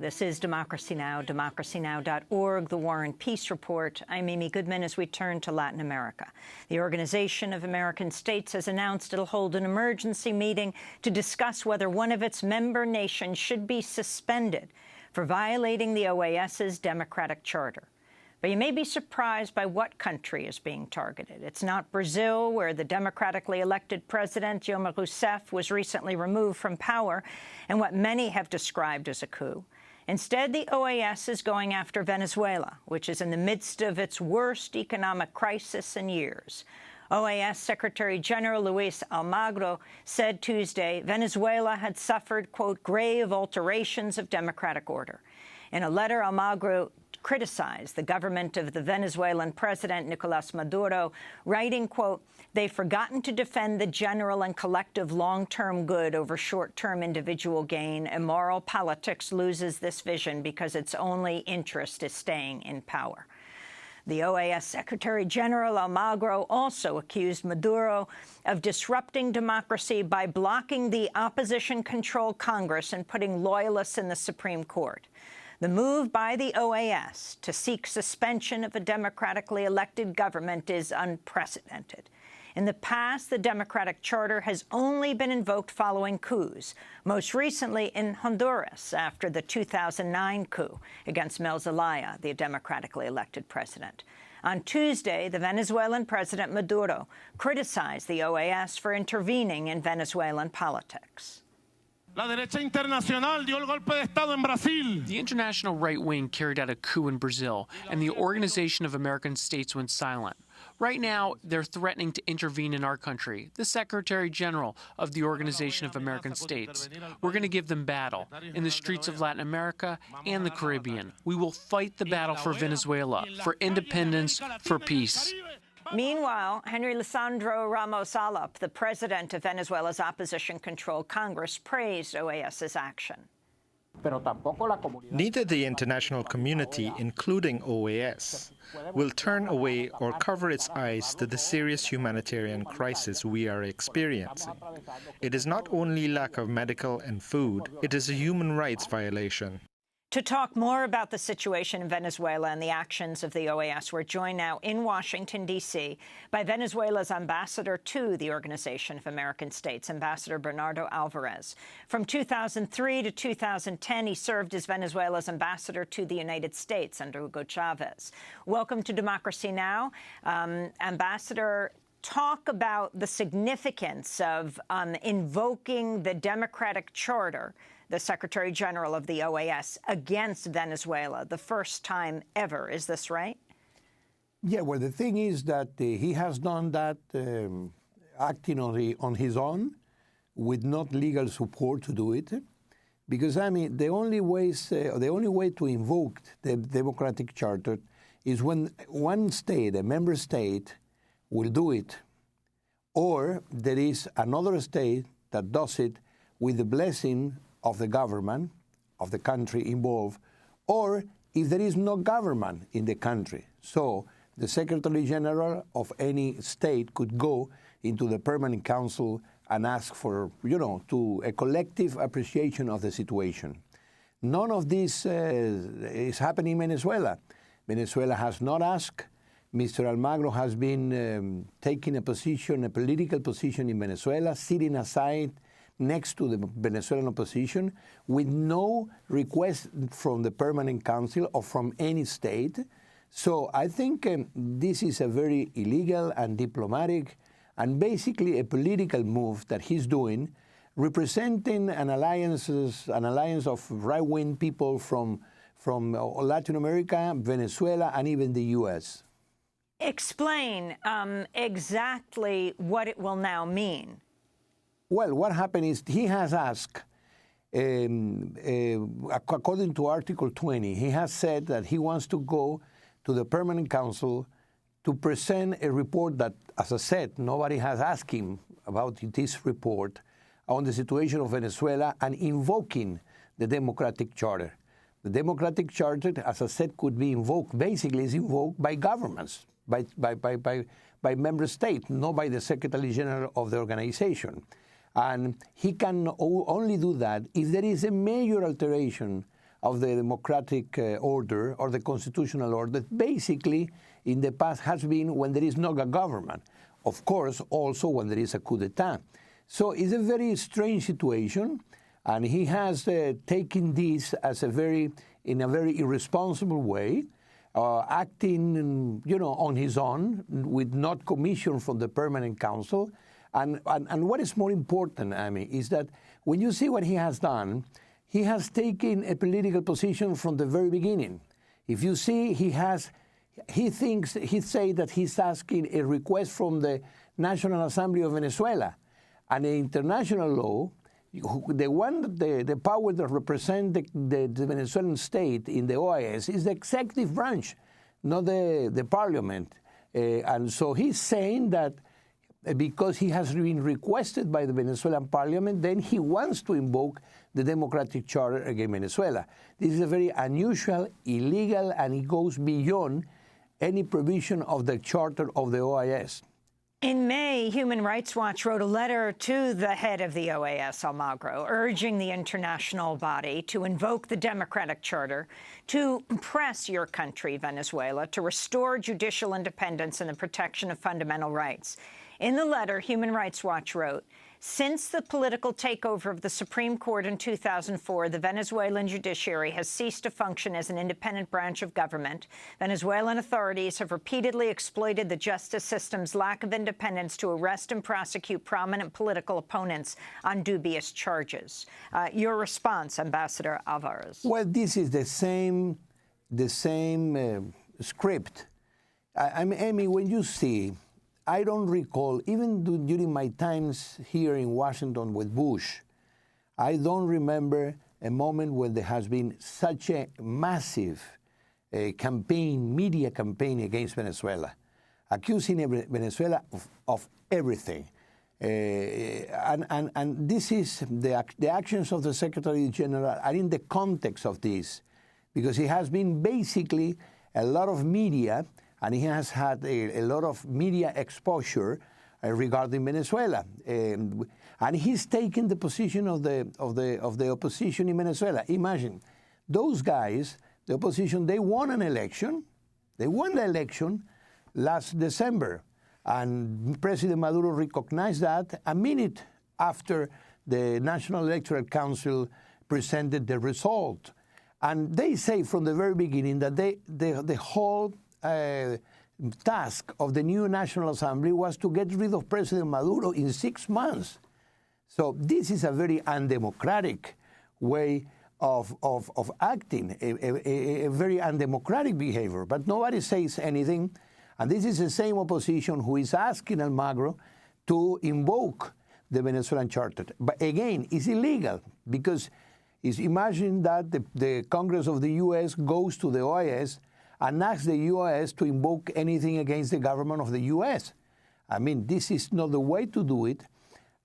This is Democracy Now!, democracynow.org, the War and Peace Report. I'm Amy Goodman as we turn to Latin America. The Organization of American States has announced it'll hold an emergency meeting to discuss whether one of its member nations should be suspended for violating the OAS's democratic charter. But you may be surprised by what country is being targeted. It's not Brazil, where the democratically elected president, Dilma Rousseff, was recently removed from power and what many have described as a coup. Instead, the OAS is going after Venezuela, which is in the midst of its worst economic crisis in years. OAS Secretary General Luis Almagro said Tuesday Venezuela had suffered, quote, grave alterations of democratic order. In a letter, Almagro criticized the government of the Venezuelan president, Nicolas Maduro, writing, quote, they've forgotten to defend the general and collective long-term good over short-term individual gain. Immoral politics loses this vision because its only interest is staying in power. The OAS Secretary General Almagro also accused Maduro of disrupting democracy by blocking the opposition-controlled Congress and putting loyalists in the Supreme Court. The move by the OAS to seek suspension of a democratically elected government is unprecedented. In the past, the democratic charter has only been invoked following coups, most recently in Honduras after the 2009 coup against Mel Zelaya, the democratically elected president. On Tuesday, the Venezuelan President Maduro criticized the OAS for intervening in Venezuelan politics. The international right wing carried out a coup in Brazil, and the Organization of American States went silent. Right now, they're threatening to intervene in our country, the Secretary General of the Organization of American States. We're going to give them battle in the streets of Latin America and the Caribbean. We will fight the battle for Venezuela, for independence, for peace. Meanwhile, Henry Lisandro Ramos-Alop, the president of Venezuela's opposition-controlled Congress, praised OAS's action. Neither the international community, including OAS, will turn away or cover its eyes to the serious humanitarian crisis we are experiencing. It is not only lack of medical and food, it is a human rights violation. To talk more about the situation in Venezuela and the actions of the OAS, we're joined now in Washington, D.C. by Venezuela's ambassador to the Organization of American States, Ambassador Bernardo Alvarez. From 2003 to 2010, he served as Venezuela's ambassador to the United States under Hugo Chavez. Welcome to Democracy Now! Ambassador, talk about the significance of invoking the democratic charter, the Secretary General of the OAS, against Venezuela, the first time ever. Is this right? Yeah, well, the thing is that he has done that acting on his own with not legal support to do it. Because, I mean, the only way to invoke the democratic charter is when one state, a member state, will do it, or there is another state that does it with the blessing of the government, of the country involved, or if there is no government in the country. So the Secretary General of any state could go into the Permanent Council and ask for, to a collective appreciation of the situation. None of this is happening in Venezuela. Venezuela has not asked. Mr. Almagro has been taking a political position in Venezuela, sitting aside next to the Venezuelan opposition with no request from the Permanent Council or from any state. So I think this is a very illegal and diplomatic and basically a political move that he's doing, representing an alliance of right-wing people from Latin America, Venezuela, and even the U.S. Explain exactly what it will now mean. Well, what happened is he has asked, according to Article 20, he has said that he wants to go to the Permanent Council to present a report that, as I said, nobody has asked him about this report on the situation of Venezuela and invoking the Democratic Charter. The Democratic Charter, as I said, could be invoked, basically is invoked by governments, by member states, not by the Secretary General of the organization. And he can only do that if there is a major alteration of the democratic order or the constitutional order, basically in the past has been when there is not a government. Of course, also when there is a coup d'etat. So it's a very strange situation, and he has taken this as in a very irresponsible way, acting, on his own, with not commission from the Permanent Council. And what is more important, is that when you see what he has done, he has taken a political position from the very beginning. If you see, he says that he's asking a request from the National Assembly of Venezuela, and the international law, the power that represents the Venezuelan state in the OAS is the executive branch, not the parliament. And so he's saying that because he has been requested by the Venezuelan parliament, then he wants to invoke the democratic charter against Venezuela. This is a very unusual, illegal, and it goes beyond any provision of the charter of the OAS. In May, Human Rights Watch wrote a letter to the head of the OAS, Almagro, urging the international body to invoke the democratic charter to press your country, Venezuela, to restore judicial independence and the protection of fundamental rights. In the letter, Human Rights Watch wrote, since the political takeover of the Supreme Court in 2004, the Venezuelan judiciary has ceased to function as an independent branch of government. Venezuelan authorities have repeatedly exploited the justice system's lack of independence to arrest and prosecute prominent political opponents on dubious charges. Your response, Ambassador Alvarez? Well, this is the same script. Amy, when you see, I don't recall, even during my times here in Washington with Bush, I don't remember a moment when there has been such a massive media campaign against Venezuela, accusing Venezuela of everything. And this is the actions of the Secretary General are in the context of this, because he has been basically a lot of media, and he has had a lot of media exposure regarding Venezuela, and he's taken the position of the opposition in Venezuela. Imagine, those guys, the opposition, they won an election. They won the election last December, and President Maduro recognized that a minute after the National Electoral Council presented the result. And they say from the very beginning that the whole task of the new National Assembly was to get rid of President Maduro in 6 months. So this is a very undemocratic way of acting, a very undemocratic behavior. But nobody says anything. And this is the same opposition who is asking Almagro to invoke the Venezuelan Charter. But again, it's illegal, because imagine that the Congress of the U.S. goes to the OAS and asks the U.S. to invoke anything against the government of the U.S. I mean, this is not the way to do it.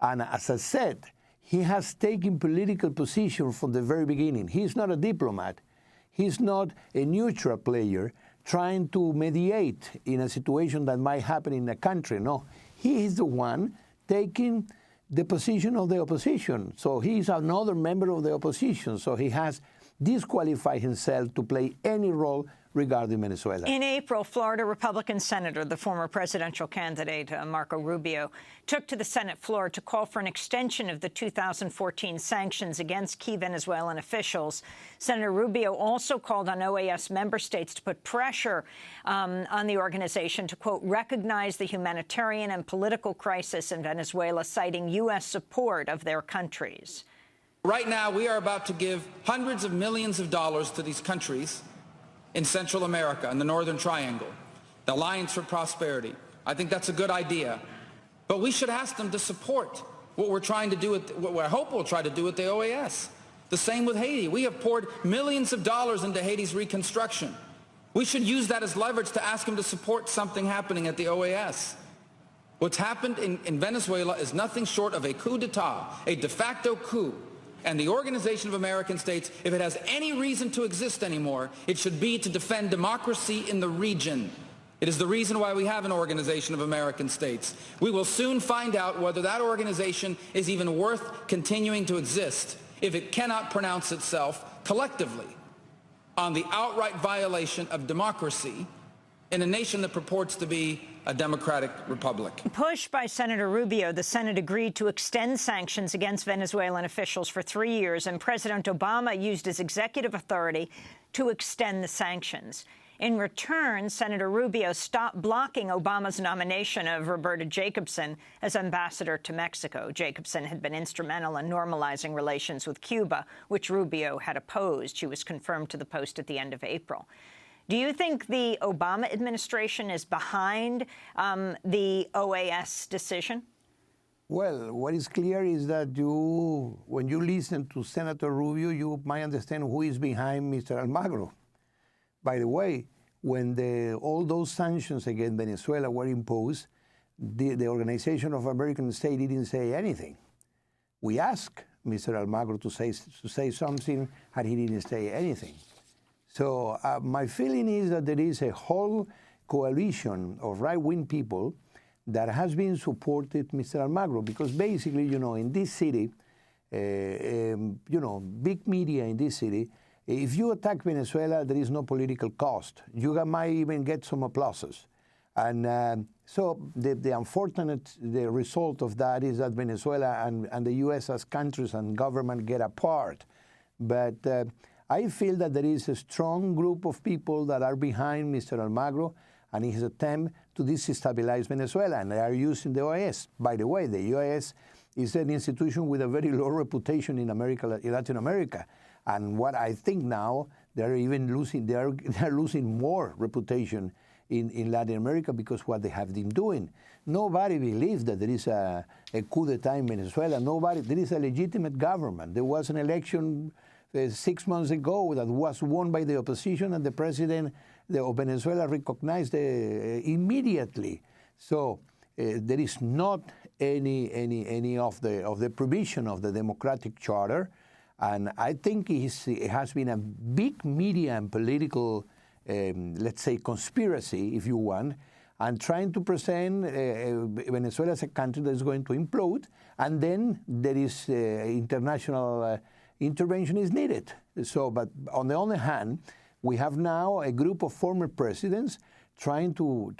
And as I said, he has taken political position from the very beginning. He's not a diplomat. He's not a neutral player trying to mediate in a situation that might happen in a country. No, he is the one taking the position of the opposition. So he's another member of the opposition. So he has disqualified himself to play any role regarding Venezuela. In April, Florida Republican Senator, the former presidential candidate Marco Rubio, took to the Senate floor to call for an extension of the 2014 sanctions against key Venezuelan officials. Senator Rubio also called on OAS member states to put pressure on the organization to, quote, recognize the humanitarian and political crisis in Venezuela, citing U.S. support of their countries. Right now, we are about to give hundreds of millions of dollars to these countries in Central America, in the Northern Triangle, the Alliance for Prosperity. I think that's a good idea. But we should ask them to support what we're trying to do, what I hope we'll try to do with the OAS. The same with Haiti. We have poured millions of dollars into Haiti's reconstruction. We should use that as leverage to ask them to support something happening at the OAS. What's happened in Venezuela is nothing short of a coup d'etat, a de facto coup. And the Organization of American States, if it has any reason to exist anymore, it should be to defend democracy in the region. It is the reason why we have an Organization of American States. We will soon find out whether that organization is even worth continuing to exist if it cannot pronounce itself collectively on the outright violation of democracy in a nation that purports to be a democratic republic. Pushed by Senator Rubio, the Senate agreed to extend sanctions against Venezuelan officials for 3 years, and President Obama used his executive authority to extend the sanctions. In return, Senator Rubio stopped blocking Obama's nomination of Roberta Jacobson as ambassador to Mexico. Jacobson had been instrumental in normalizing relations with Cuba, which Rubio had opposed. She was confirmed to the post at the end of April. Do you think the Obama administration is behind the OAS decision? Well, what is clear is that when you listen to Senator Rubio, you might understand who is behind Mr. Almagro. By the way, when all those sanctions against Venezuela were imposed, the Organization of American States didn't say anything. We asked Mr. Almagro to say something, and he didn't say anything. So my feeling is that there is a whole coalition of right-wing people that has been supported Mr. Almagro, because basically, in this city, big media in this city, if you attack Venezuela, there is no political cost. You might even get some applauses. And so the unfortunate result of that is that Venezuela and the U.S. as countries and government get apart. But I feel that there is a strong group of people that are behind Mr. Almagro and his attempt to destabilize Venezuela, and they are using the OAS. By the way, the OAS is an institution with a very low reputation in Latin America. And what I think now, they're losing more reputation in Latin America because what they have been doing. Nobody believes that there is a coup d'etat in Venezuela. There is a legitimate government. There was an election 6 months ago that was won by the opposition, and the president of Venezuela recognized immediately. So there is not any of the provision of the democratic charter. And I think it has been a big media and political, let's say, conspiracy, if you want, and trying to present Venezuela as a country that is going to implode, and then there is international intervention is needed. So, but on the other hand, we have now a group of former presidents trying to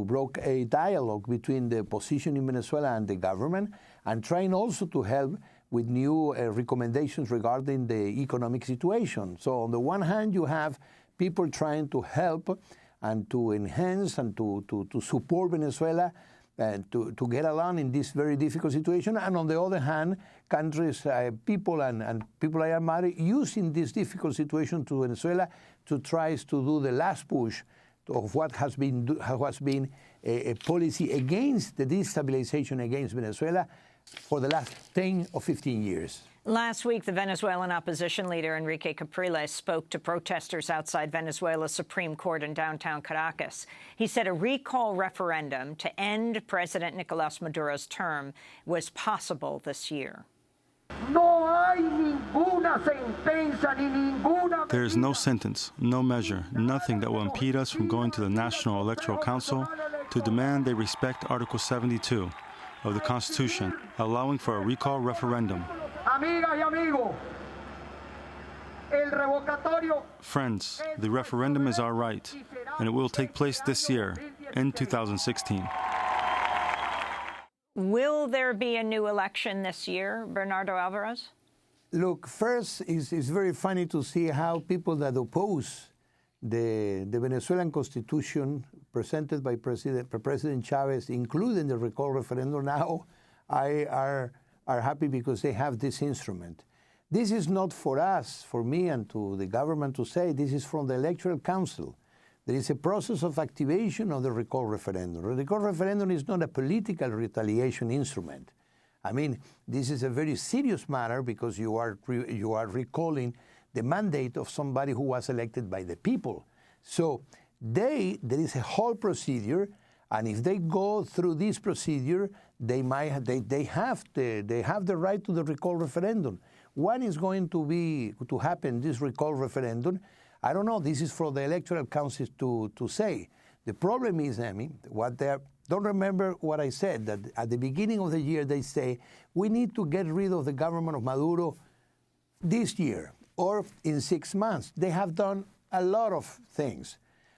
broker a dialogue between the opposition in Venezuela and the government, and trying also to help with new recommendations regarding the economic situation. So on the one hand, you have people trying to help and to enhance and to support Venezuela and to get along in this very difficult situation. And on the other hand, countries, people and people like Almagro using this difficult situation to Venezuela to try to do the last push of what has been a policy against the destabilization against Venezuela for the last 10 or 15 years. Last week, the Venezuelan opposition leader Enrique Capriles spoke to protesters outside Venezuela's Supreme Court in downtown Caracas. He said a recall referendum to end President Nicolás Maduro's term was possible this year. There is no sentence, no measure, nothing that will impede us from going to the National Electoral Council to demand they respect Article 72 of the Constitution, allowing for a recall referendum. Friends, the referendum is our right, and it will take place this year, in 2016. Will there be a new election this year, Bernardo Alvarez? Look, first, it's very funny to see how people that oppose the Venezuelan Constitution presented by President Chavez, including the recall referendum now, are happy because they have this instrument. This is not for us, for me and to the government to say, this is from the Electoral Council. There is a process of activation of the recall referendum. The recall referendum is not a political retaliation instrument. I mean, this is a very serious matter because you are recalling the mandate of somebody who was elected by the people. So there is a whole procedure, and if they go through this procedure, they have the right to the recall referendum. When is going to happen, this recall referendum? I don't know. This is for the Electoral Council to say. The problem is, don't remember what I said, that at the beginning of the year they say, we need to get rid of the government of Maduro this year. or in 6 months. They have done a lot of things,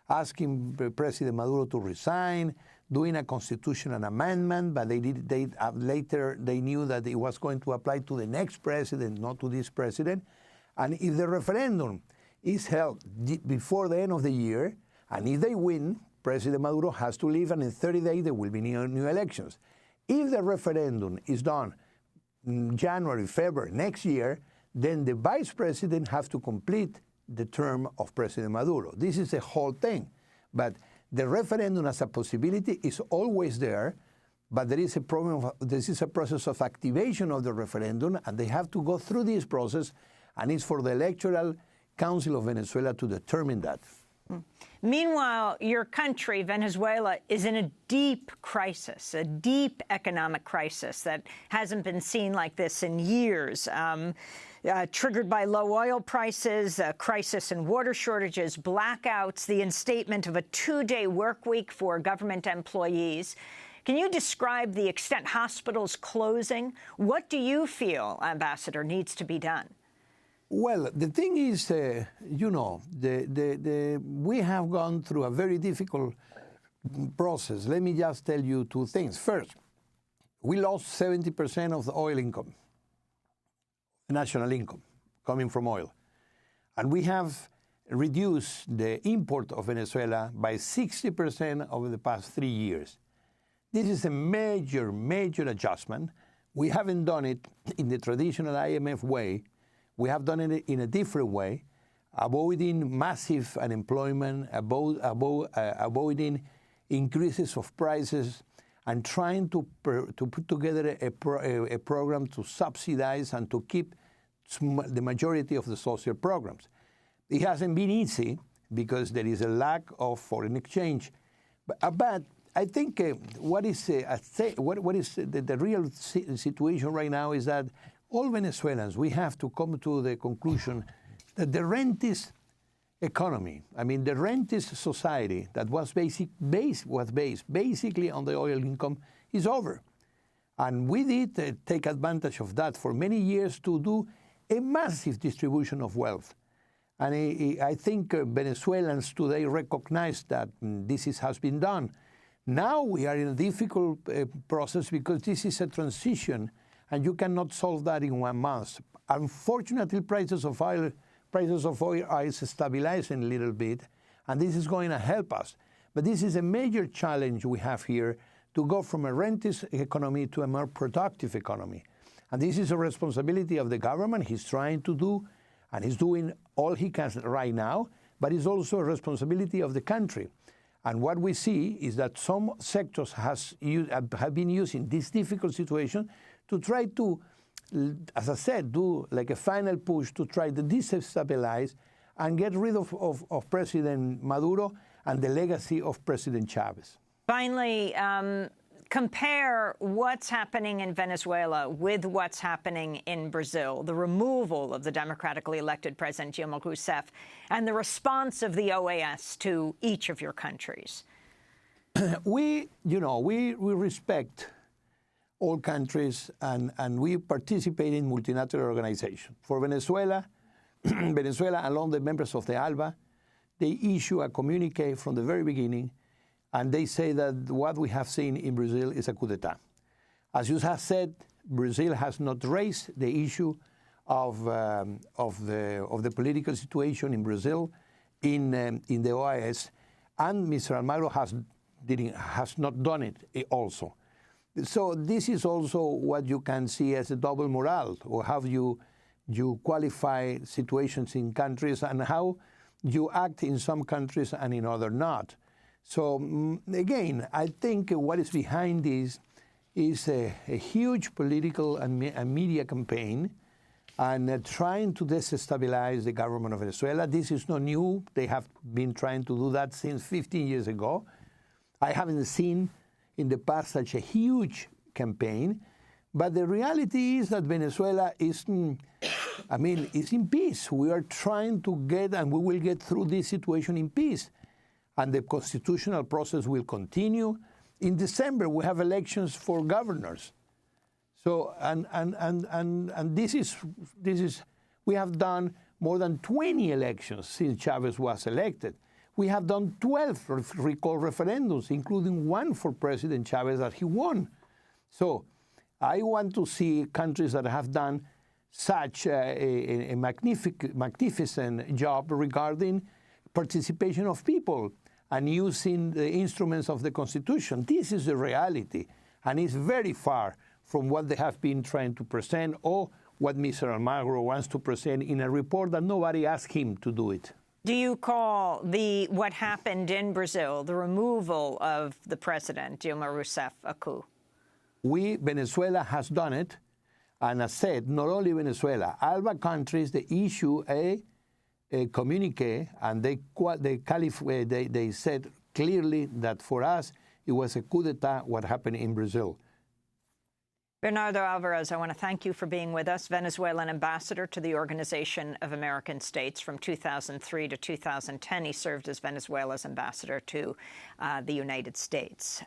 asking President Maduro to resign, doing a constitutional amendment, but later they knew that it was going to apply to the next president, not to this president. And if the referendum is held before the end of the year, and if they win, President Maduro has to leave, and in 30 days there will be new elections. If the referendum is done in January, February next year, then the vice president has to complete the term of President Maduro. This is the whole thing. But the referendum as a possibility is always there, but there is a problem. This is a process of activation of the referendum, and they have to go through this process, and it's for the Electoral Council of Venezuela to determine that. Meanwhile, your country, Venezuela, is in a deep crisis, a deep economic crisis that hasn't been seen like this in years, triggered by low oil prices, a crisis in water shortages, blackouts, the instatement of a 2-day work week for government employees. Can you describe the extent hospitals closing? What do you feel, Ambassador, needs to be done? Well, the thing is, you know, we have gone through a very difficult process. Let me just tell you two things. First, we lost 70% of the oil income, national income, coming from oil. And we have reduced the import of Venezuela by 60% over the past 3 years. This is a major, major adjustment. We haven't done it in the traditional IMF way. We have done it in a different way, avoiding massive unemployment, avoiding increases of prices, and trying to put together a program to subsidize and to keep the majority of the social programs. It hasn't been easy because there is a lack of foreign exchange. But I think what is the real situation right now is that all Venezuelans, we have to come to the conclusion that the rentist economy, I mean the rentist society that was based basically on the oil income, is over. And we did take advantage of that for many years to do a massive distribution of wealth. And I think Venezuelans today recognize that this has been done. Now we are in a difficult process because this is a transition, and you cannot solve that in 1 month. Unfortunately, prices of oil are stabilizing a little bit, and this is going to help us. But this is a major challenge we have here, to go from a rentist economy to a more productive economy. And this is a responsibility of the government. He's trying to do, and he's doing all he can right now, but it's also a responsibility of the country. And what we see is that some sectors have been using this difficult situation to try to, as I said, do like a final push to try to destabilize and get rid of President Maduro and the legacy of President Chavez. Finally, compare what's happening in Venezuela with what's happening in Brazil, the removal of the democratically elected President Dilma Rousseff, and the response of the OAS to each of your countries. We respect all countries, and we participate in multilateral organizations. For Venezuela, along the members of the ALBA, they issue a communique from the very beginning, and they say that what we have seen in Brazil is a coup d'etat. As you have said, Brazil has not raised the issue of the political situation in Brazil in the OAS, and Mr. Almagro has not done it also. So this is also what you can see as a double morale, or how you qualify situations in countries and how you act in some countries and in others not. So again, I think what is behind this is a huge political and media campaign, and trying to destabilize the government of Venezuela. This is not new. They have been trying to do that since 15 years ago. I haven't seen in the past such a huge campaign, but the reality is that Venezuela is in peace. We are trying to get, and we will get through this situation in peace, and the constitutional process will continue. In December, we have elections for governors. So, and this is we have done more than 20 elections since Chavez was elected. We have done 12 recall referendums, including one for President Chavez that he won. So I want to see countries that have done such a magnificent job regarding participation of people and using the instruments of the Constitution. This is the reality, and it's very far from what they have been trying to present or what Mr. Almagro wants to present in a report that nobody asked him to do it. Do you call what happened in Brazil, the removal of the president, Dilma Rousseff, a coup? Venezuela has done it, and as said, not only Venezuela, other countries, they issue a communique, and they said clearly that for us, it was a coup d'etat what happened in Brazil. Bernardo Alvarez, I want to thank you for being with us, Venezuelan ambassador to the Organization of American States. From 2003 to 2010, he served as Venezuela's ambassador to the United States.